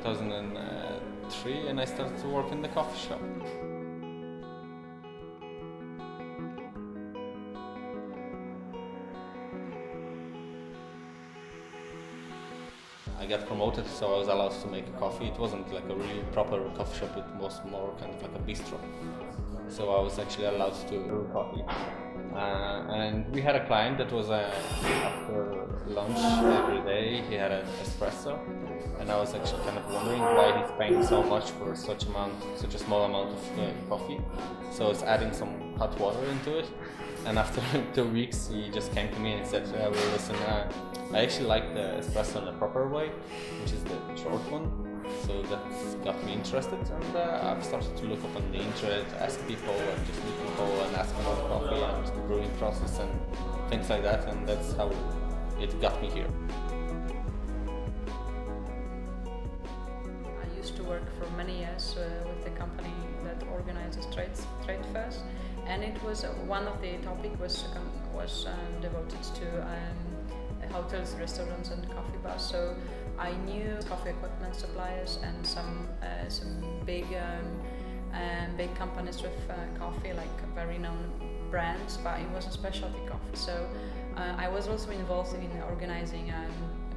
2003 and I started to work in the coffee shop. I got promoted, so I was allowed to make coffee. It wasn't like a really proper coffee shop, it was more kind of like a bistro. So I was actually allowed to brew coffee. And we had a client that was after lunch every day, he had an espresso. And I was actually kind of wondering why he's paying so much for such a small amount of coffee. So I was adding some hot water into it. And after 2 weeks, he just came to me and said, well, listen, I actually like the espresso in the proper way, which is the short one. So that got me interested, and I've started to look up on the internet, ask people, and just meet people and ask about coffee and the brewing process and things like that, and that's how it got me here. I used to work for many years with the company that organizes trade fairs, and it was one of the topic was devoted to hotels, restaurants, and coffee bars. So I knew coffee equipment suppliers and some big companies with coffee, like very known brands, but it was a specialty coffee. So I was also involved in organizing a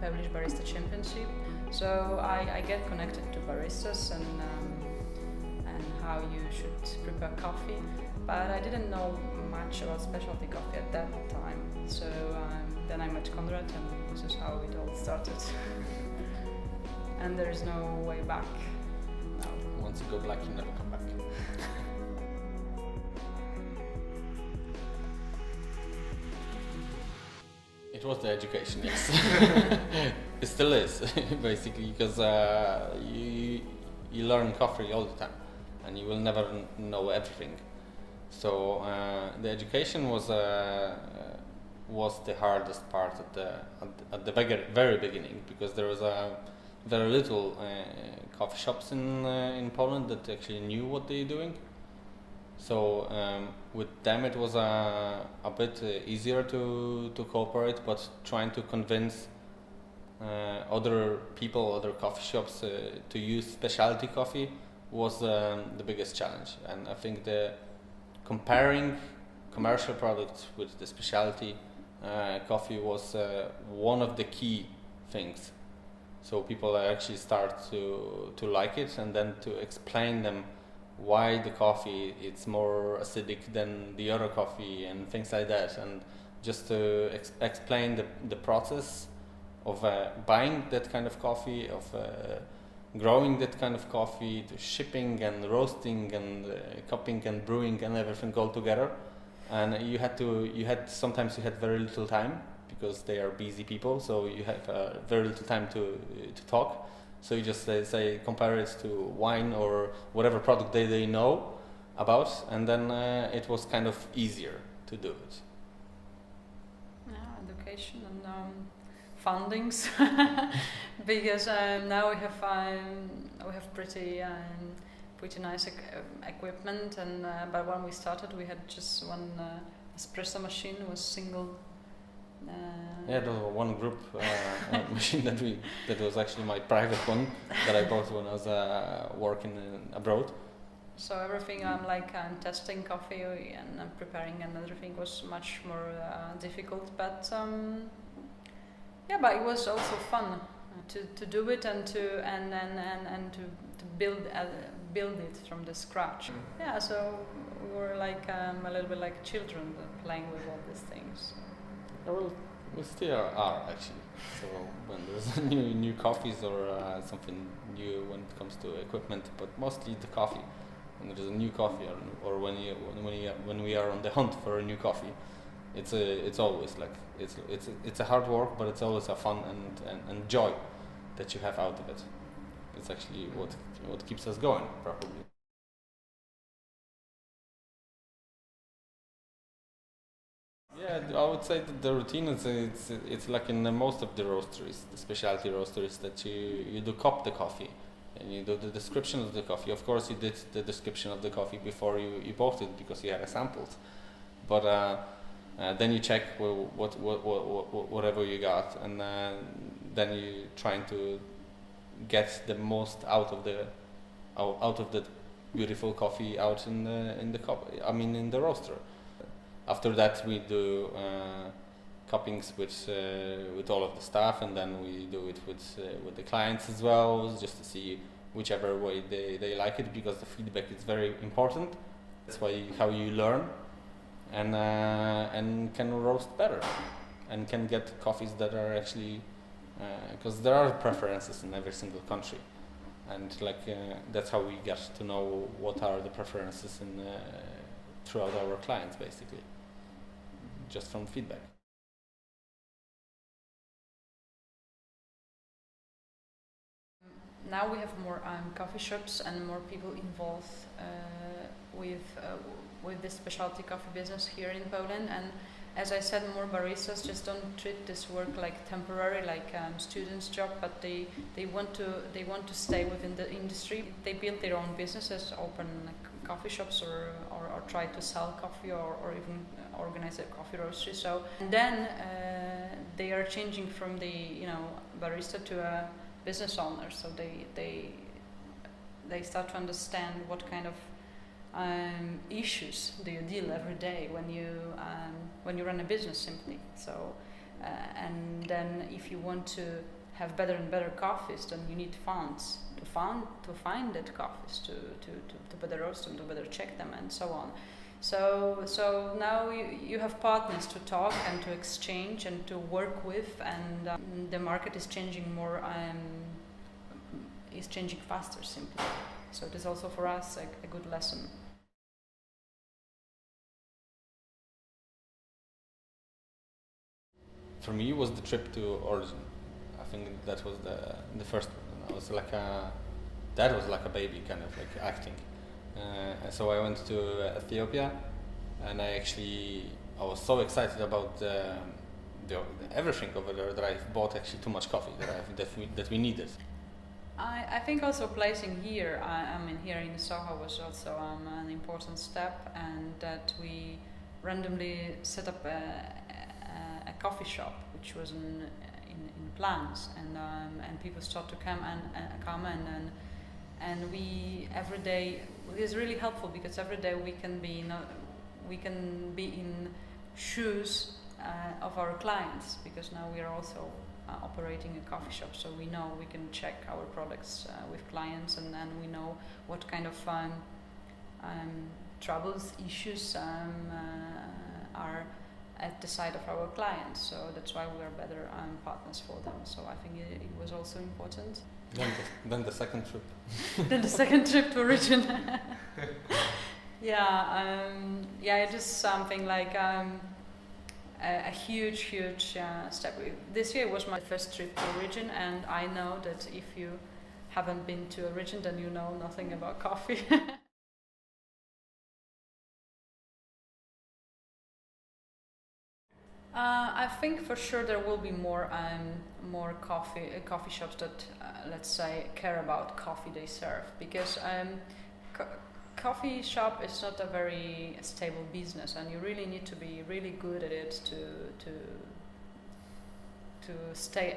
Polish Barista Championship. So I get connected to baristas and how you should prepare coffee, but I didn't know much about specialty coffee at that time. So then I met Konrad, and this is how it all started. And there is no way back now. Once you go black, you never come back. It was the education, yes. It still is, basically, because you learn coffee all the time, and you will never know everything. So the education was the hardest part at the very beginning, because there was very little coffee shops in Poland that actually knew what they're doing. So with them it was a bit easier to cooperate, but trying to convince other people, other coffee shops to use specialty coffee was the biggest challenge. And I think comparing commercial products with the specialty coffee was one of the key things. So people actually start to like it, and then to explain them why the coffee it's more acidic than the other coffee and things like that, and just to explain the process of buying that kind of coffee, of growing that kind of coffee, to shipping and roasting and cupping and brewing and everything all together. And sometimes you had very little time, because they are busy people, so you have very little time to talk. So you just say compare it to wine or whatever product they know about, and then it was kind of easier to do it. Yeah, education and fundings, because now we have pretty nice equipment, and but when we started we had just one espresso machine, was single. Yeah, there was one group machine that was actually my private one that I bought when I was working abroad. So everything testing coffee and preparing and everything was much more difficult, but but it was also fun to do it and to build it from the scratch. Yeah, so we were like a little bit like children playing with all these things. Well, we still are actually. So when there's new coffees or something new when it comes to equipment, but mostly the coffee. When there's a new coffee, or when we are on the hunt for a new coffee, it's always like it's a hard work, but it's always a fun and joy that you have out of it. It's actually what keeps us going, probably. Yeah, I would say that the routine it's like in most of the roasteries, the specialty roasteries, that you do cup the coffee, and you do the description of the coffee. Of course, you did the description of the coffee before you bought it, because you had samples. But then you check whatever you got, and then you trying to get the most out of the beautiful coffee out in the roaster. After that, we do cuppings with all of the staff, and then we do it with the clients as well, just to see whichever way they like it, because the feedback is very important. That's how you learn and can roast better and can get coffees that are actually, because there are preferences in every single country, and that's how we get to know what are the preferences throughout our clients, basically, just from feedback. Now we have more coffee shops and more people involved with the specialty coffee business here in Poland. And as I said, more baristas just don't treat this work like temporary, like students' job, but they want to stay within the industry. They build their own businesses, open coffee shops, or try to sell coffee, or even organize a coffee roastery. So and then they are changing from the barista to a business owner. So they start to understand what kind of issues do you deal every day when you run a business simply. So and then if you want to have better and better coffees, then you need funds to find that coffees, to better roast them, to better check them, and so on. So now you have partners to talk and to exchange and to work with, and the market is changing more, is changing faster simply. So it is also for us a good lesson. For me, it was the trip to Origin. I think that was the first one. I was that was like a baby, kind of like acting. So I went to Ethiopia, and I was so excited about the everything over there that I bought actually too much coffee that we needed. I think also placing here, here in Soho was also an important step, and that we randomly set up a coffee shop, which was in plans, and people start to come and we every day, it is really helpful, because every day we can be in shoes of our clients, because now we are also operating a coffee shop, so we know we can check our products with clients, and then we know what kind of troubles, issues are at the side of our clients. So that's why we are better partners for them. So I think it was also important. Then the second trip. Then the second trip to Origin. It is something like a huge step. This year was my first trip to Origin, and I know that if you haven't been to Origin, then you know nothing about coffee. I think for sure there will be more coffee shops that let's say care about coffee they serve, because coffee shop is not a very stable business, and you really need to be really good at it to stay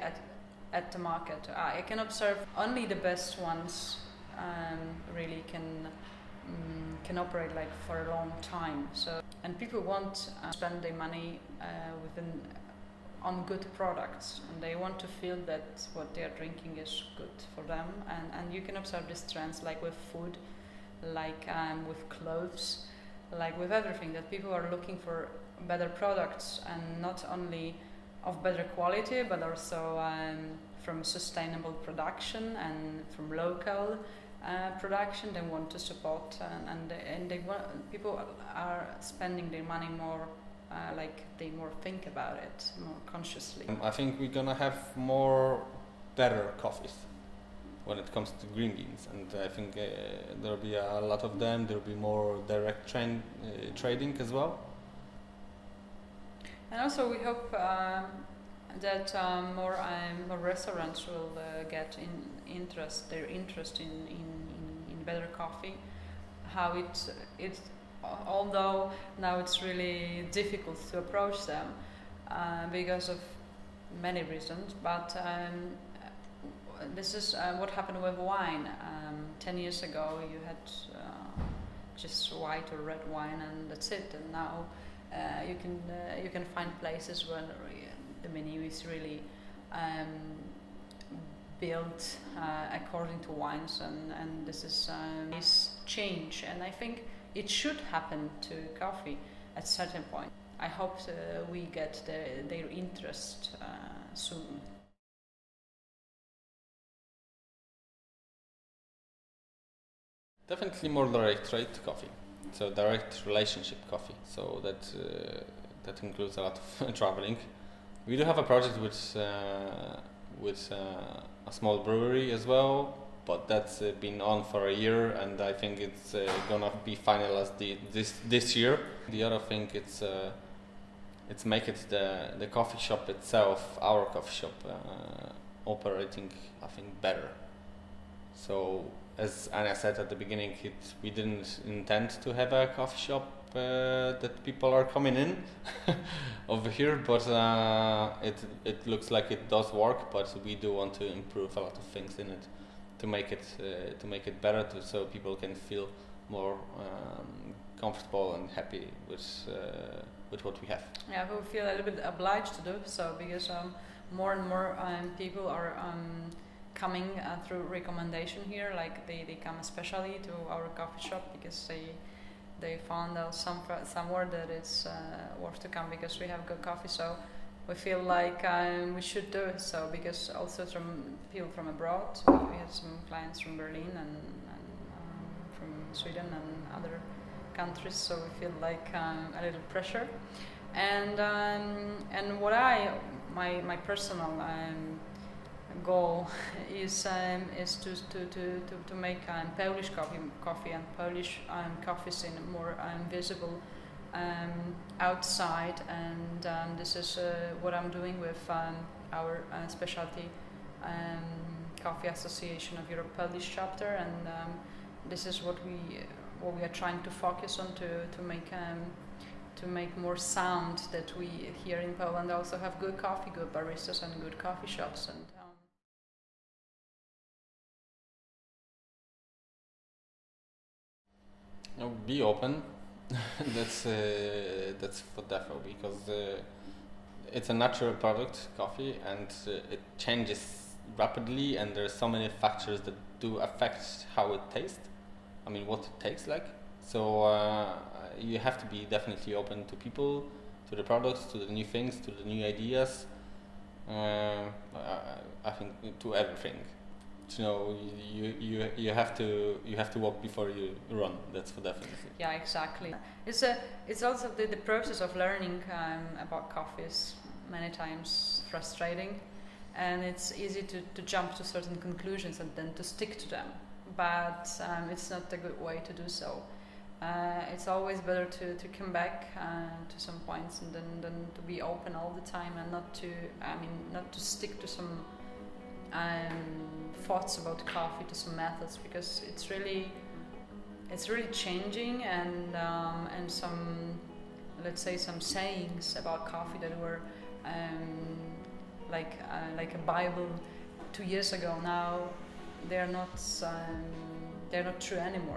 at the market. I can observe only the best ones really can operate like for a long time. So, and people want to spend their money on good products, and they want to feel that what they are drinking is good for them. And you can observe these trends, like with food, like with clothes, like with everything, that people are looking for better products, and not only of better quality, but also from sustainable production and from local production. They want to support, and people are spending their money more, like they more think about it more consciously. I think we're gonna have more better coffees when it comes to green beans, and I think there'll be a lot of them. There'll be more direct trading as well. And also we hope that more restaurants will get their interest in better coffee. How it although now it's really difficult to approach them because of many reasons, but this is what happened with wine. 10 years ago, you had just white or red wine, and that's it. And now you can find places where the menu is really built according to wines, and this is this change. And I think it should happen to coffee at certain point. I hope we get their interest soon. Definitely more direct trade coffee, so direct relationship coffee. So that includes a lot of traveling. We do have a project with a small brewery as well, but that's been on for a year, and I think it's gonna be finalized this year. The other thing it's make it the coffee shop itself, our coffee shop, operating, I think, better. So as Ania said at the beginning, we didn't intend to have a coffee shop that people are coming in over here, but it looks like it does work. But we do want to improve a lot of things in it to make it better, so people can feel more comfortable and happy with what we have. Yeah, we feel a little bit obliged to do so, because more and more people are coming through recommendation here. Like they come especially to our coffee shop because they found out somewhere that it's worth to come because we have good coffee. So we feel like we should do it. So because also from people from abroad, we have some clients from Berlin and from Sweden and other countries. So we feel like a little pressure. And what my personal goal is to make Polish coffee and Polish coffees in more visible outside, and this is what I'm doing with our specialty coffee association of Europe Polish chapter, and this is what we are trying to focus on to make more sound that we here in Poland also have good coffee, good baristas, and good coffee shops. And be open. that's for definitely, because it's a natural product, coffee, and it changes rapidly, and there's so many factors that do affect how it tastes. I mean, what it tastes like. So you have to be definitely open to people, to the products, to the new things, to the new ideas. I think to everything. So you have to walk before you run. That's for definitely. Yeah, exactly. It's also the process of learning about coffee is many times frustrating, and it's easy to jump to certain conclusions and then to stick to them. But it's not a good way to do so. It's always better to come back to some points and then to be open all the time, and not to stick to some thoughts about coffee, to some methods, because it's really changing, and some, let's say, some sayings about coffee that were like a Bible 2 years ago. Now they're not true anymore.